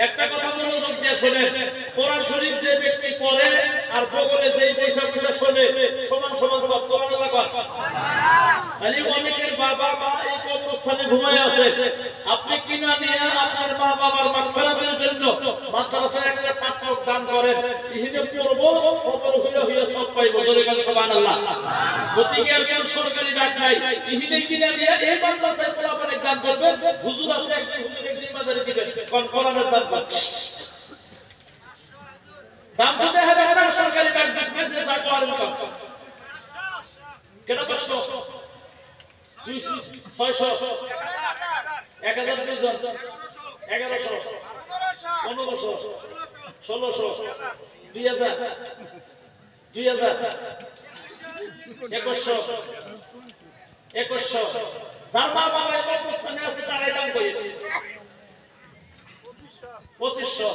একটা কথা মনোযোগ দিয়ে শোনেন, কোরআন শরীফ যে ব্যক্তি পড়ে আর বগলে যেই পয়সা পয়সা শোনে সমান সমান সব সুবহানাল্লাহ কর। তাহলে অনেকের বাবা মা এই কবরস্থানে ঘুমায় আছে, আপনি কিনা নিয়ে আপনার মা বাবার মাগফিরাতের জন্য মাদ্রাসায় একটা ছাত্র দান করেন, ইহিনে পড়বো কবর হইয়া হইয়া সব পাইবো। জোরে বলেন সুবহানাল্লাহ। গতিকে আর কোন সরকারি ডাক নাই, ইহিনে কিনা নিয়ে এই মাদ্রাসায় পোলাপানে দান করবেন, হুজুর আছে একজন হুজুরকে জিম্মাদারি দিবেন কোন কোরআনের দান করবেন। দাম তো দেখা যায় না সরকারি ডাক দিবে যে যা করে না কেন 500 600 1000 1100 1500 1600 2000 2100 যার মা বাবা এই অবস্থানে আছে তারাই দাম করে 2500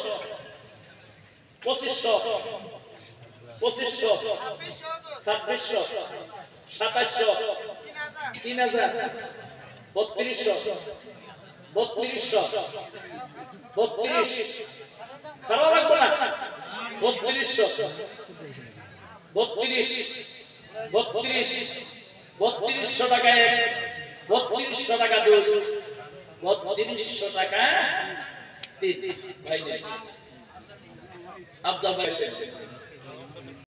2600 2600 2700 3000 3200 খারাপ লাগবে না 3200 টাকা 3200 টাকা 2 3200 টাকা 3 ভাই নাই আফজাল ভাই